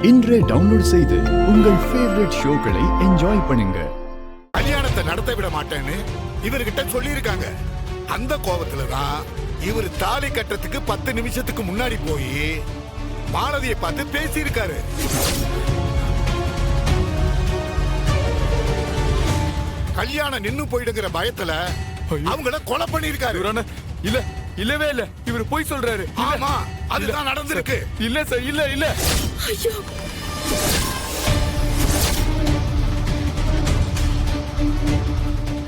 இன்றே டவுன்லோட் செய்து உங்கள் ஃபேவரட் ஷோக்களை என்ஜாய் பண்ணுங்க. கல்யாணத்தை நடத்த விட மாட்டேன்னு இவர்கிட்ட சொல்லியிருக்காங்க. அந்த கோபத்துல தான் இவர் தாலி கட்டத்துக்கு 10 நிமிஷத்துக்கு முன்னாடி போய் மாலதியை பார்த்து பேசியிருக்காரு. கல்யாணம் நின்னு போயிடுங்கிற பயத்துல அவங்கள கொலை பண்ணிருக்காரு. இல்ல இல்லவே இல்ல, இவர் போய் சொல்றாரு. ஆமா, அதுதான் நடந்திருக்கு. இல்ல சார், இல்ல இல்ல. ஐயோ,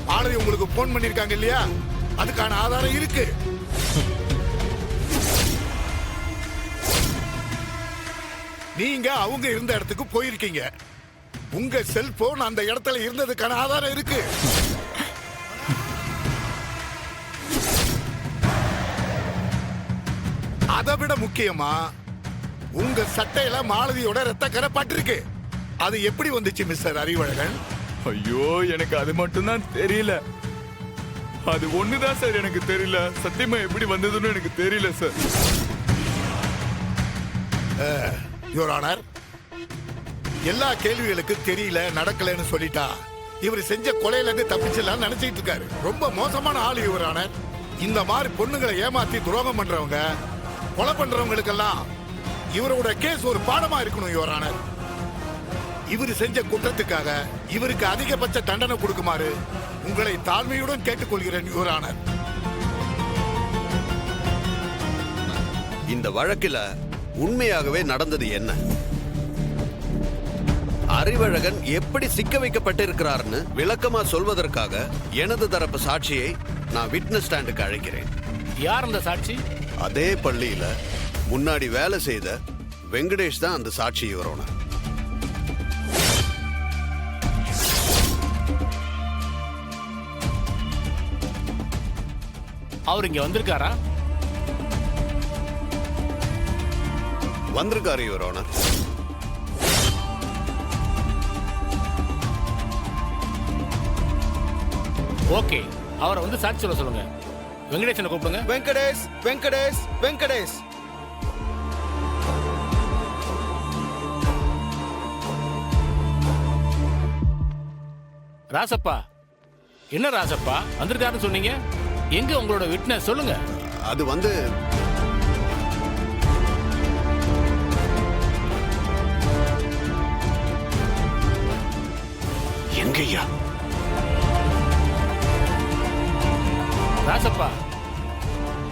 மாலதி உங்களுக்கு போன் பண்ணிருக்காங்க இல்லையா? அதுக்கான ஆதாரம் இருக்கு. நீங்க அவங்க இருந்த இடத்துக்கு போயிருக்கீங்க. உங்க செல்போன் அந்த இடத்துல இருந்ததுக்கான ஆதாரம் இருக்கு. அதை விட முக்கியமா உங்க சட்டையில மாலதியோட ரத்த கரை பட்டிருக்கு. அது எப்படி வந்துச்சு மிஸ்டர் அறிவழகன்? ஐயோ, எனக்கு அது மட்டும் தான் தெரியல. அது ஒண்ணுதான் சார் எனக்கு தெரியல. சத்தியமா எப்படி வந்ததுன்னு எனக்கு தெரியல சார். யுவர் ஆனர், எல்லா கேள்விகளுக்கு தெரியல நடக்கலன்னு சொல்லிட்டா இவர் செஞ்ச கொலையில இருந்து தப்பிச்சலாம் நினைச்சிட்டு இருக்காரு. ரொம்ப மோசமான ஆள் யுவர் ஆனர். இந்த மாதிரி பொண்ணுங்களை ஏமாத்தி துரோகம் பண்றவங்க, கொலை பண்றவங்களுக்கெல்லாம் இவரோட கேஸ் ஒரு பாடமா இருக்கணும் யுவர் ஆனர். இவர் செஞ்ச குற்றத்துக்காக இவருக்கு அதிகபட்ச தண்டனை கொடுக்குமாறு உங்களை தாழ்மையுடன் கேட்டுக்கொள்கிறேன் யுவர் ஆனர். இந்த வழக்கில உண்மையாகவே நடந்தது என்ன? அறிவழகன் எப்படி சிக்க வைக்கப்பட்டிருக்கிறார்னு விளக்கமா சொல்வதற்காக எனது தரப்பு சாட்சியை நான் விட்னஸ் ஸ்டாண்டுக்கு அழைக்கிறேன். யார் அந்த சாட்சி? அதே பள்ளியில முன்னாடி வேலை செய்த வெங்கடேஷ் தான் அந்த சாட்சி யுவர். அவர் இங்க வந்திருக்காரா? வந்திருக்காரு யுவர் ஆனர். ஓகே, அவரை வந்து சாட்சி சொல்ல சொல்லுங்க. வெங்கடேசனை கூப்பிடுங்க. வெங்கடேஷ், வெங்கடேஷ், வெங்கடேஷ். ராசப்பா, என்ன ராசப்பா வந்திருக்காருன்னு சொன்னீங்க? எங்க உங்களோட விட்னஸ் சொல்லுங்க. அது வந்து எங்கய்யா? ராசப்பா,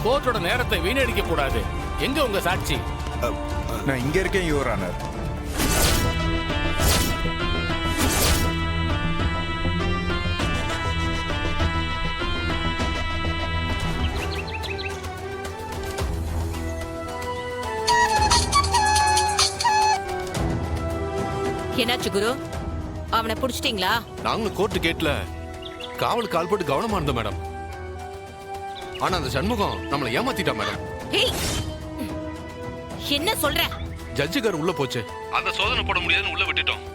கோர்ட்டோட நேரத்தை வீணடிக்க கூடாது. எங்க உங்க சாட்சி? நான் இங்க இருக்கேன் யுவர் ஆனர். என்னாச்சு குரு? அவனை புடிச்சிட்டீங்களா? நாங்களும் கோர்ட்டு கேட்ல காவல் கால் போட்டு கவனமா இருந்தோம் மேடம். ஆனா அந்த சண்முகம் நம்மளை ஏமாத்திட்டா மேடம். ஏய், என்ன சொல்ற? ஜட்ஜுக்கார் உள்ள போச்சு. அந்த சோதனை போட முடியாதுன்னு உள்ள விட்டுட்டோம்.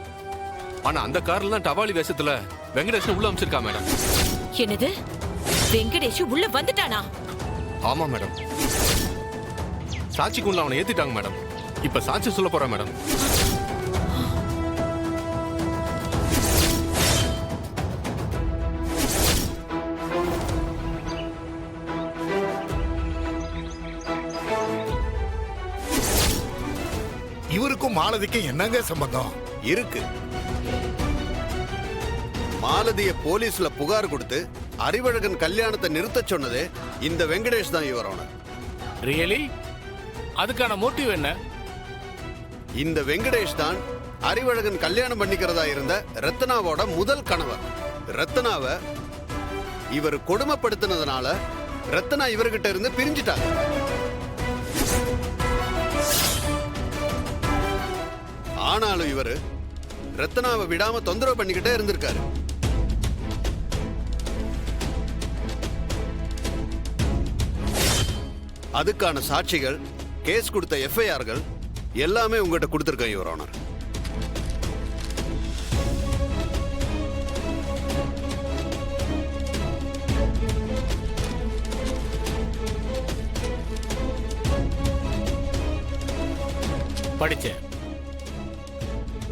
ஆனா அந்த கார்ல தான் டவாலி வேஷத்துல வெங்கடேஷன் உள்ள அமிச்சிருக்கா மேடம். என்னது? வெங்கடேஷ் உள்ள வந்துட்டானா? ஆமா மேடம். சாட்சிக்கு உள்ள அவனை ஏத்திட்டாங்க மேடம். இப்ப சாட்சி சொல்ல போறேன் மேடம். இவருக்கும் மாலதிக்கும் என்னங்க சம்பந்தம் இருக்கு. மாலதிய போலீஸ்ல புகார் கொடுத்து அறிவழகன் கல்யாணத்தை நிறுத்த சொன்னதே இந்த வெங்கடேஷ் தான் யுவர் ஆனர். ரியலி? அதுக்கான மோட்டிவ் என்ன? இந்த வெங்கடேஷ் தான் அறிவழகன் கல்யாணம் பண்ணிக்கிறதா இருந்த ரத்னாவோட முதல் கணவர். ரத்னாவை இவர் கொடுமைப்படுத்தினதுனால ரத்னா இவர்கிட்ட இருந்து பிரிஞ்சிட்டாங்க. ஆனாலும் இவரு ரத்னாவை விடாம தொந்தரவு பண்ணிக்கிட்டே இருந்திருக்காரு. அதுக்கான சாட்சிகள், கேஸ் கொடுத்த எஃப்ஐஆர்கள் எல்லாமே உங்ககிட்ட கொடுத்திருக்கேன் யுவர் ஆனர். படிச்சேன்.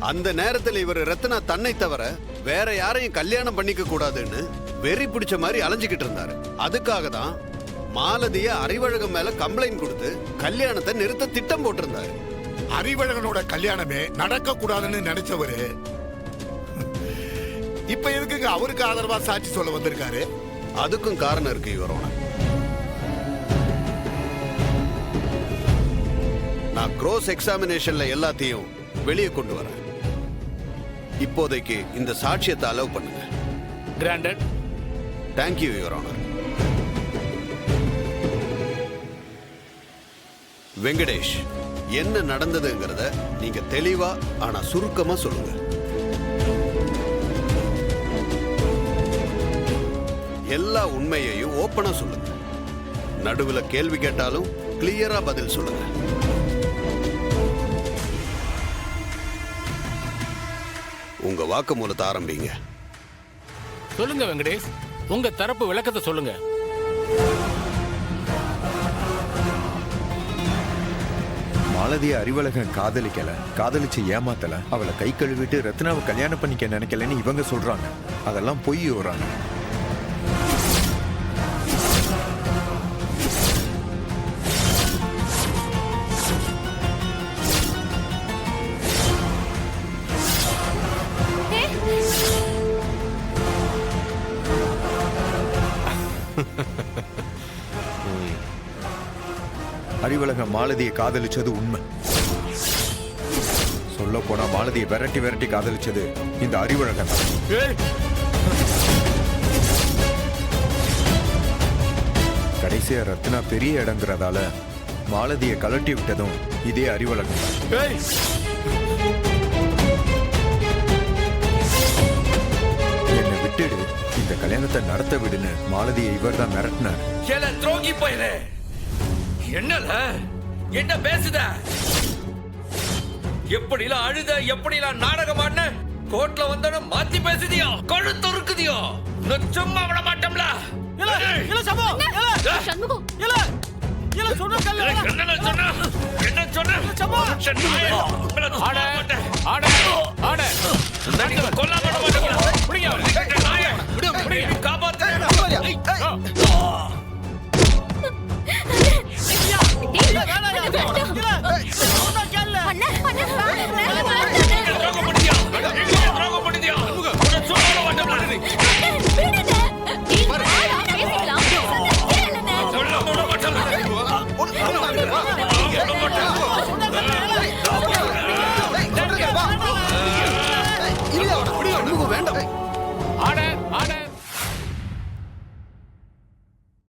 அந்த நேரத்தில் இவர் ரத்னா தன்னை தவிர வேற யாரையும் கல்யாணம் பண்ணிக்க கூடாதுன்னு வெறி பிடிச்ச மாதிரி அலைஞ்சுக்கிட்டு இருந்தாரு. அதுக்காக தான் மாலதிய அறிவழகம் மேல கம்ப்ளைண்ட் கொடுத்து கல்யாணத்தை நிறுத்த திட்டம் போட்டிருந்தாரு. அறிவழகனோட கல்யாணமே நடக்க கூடாதுன்னு நினைச்சவரு இப்ப எதுக்குங்க அவருக்கு ஆதரவா சாட்சி சொல்ல வந்திருக்காரு? அதுக்கும் காரணம் இருக்கு யுவர் ஆனர். நான் க்ரோஸ் எக்ஸாமினேஷன்ல எல்லாத்தையும் வெளியே கொண்டு வரேன். இப்போதைக்கு இந்த சாட்சியத்தை அலோவ் பண்ணுங்க. Granted. Thank you your honour. Venkatesh, என்ன நடந்ததுங்கிறத நீங்க தெளிவா ஆனா சுருக்கமா சொல்லுங்க. எல்லா உண்மையையும் ஓப்பனா சொல்லுங்க. நடுவுல கேள்வி கேட்டாலும் கிளியரா பதில் சொல்லுங்க. உங்க வாக்குமூலத்தை ஆரம்பிங்க. சொல்லுங்க வெங்கடேஷ், உங்க தரப்பு விளக்கத்தை சொல்லுங்க. மாலதிய அறிவழகன் காதலிக்கல, காதலிச்சு ஏமாத்தல, அவளை கை கழுவிட்டு ரத்னாவை கல்யாணம் பண்ணிக்க நினைக்கலன்னு இவங்க சொல்றாங்க. அதெல்லாம் பொய் வராங்க. அறிவழகன் மாலதியை காதலிச்சது உண்மை. சொல்ல போனா மாலதியை விரட்டி விரட்டி காதலிச்சது இந்த அறிவழகன். கடைசியா ரத்னா பெரிய இடங்கிறதால மாலதியை கலட்டி விட்டதும் இதே அறிவழகன். என்னை விட்டுடு, இந்த கல்யாணத்தை நடத்த விடுன்னு மாலதியை இவர் தான் மிரட்டினார். துரோகி போயிரு. என்னல என்ன பேசுத? எப்படிலாம் அழுத, எப்படிலாம் நாடகம் ஆடின, கோர்ட்ல வந்தோட மாத்தி பேசுதியோ, கழுத்து இருக்குதியோ. நான் சும்மா விட மாட்டோம்ல. இல்ல சம்போ, இல்ல சண்முகம், இல்ல இல்ல சொன்ன கல்ல. என்ன சொன்ன சம்போ, ஆட ஆட ஆட கொல்ல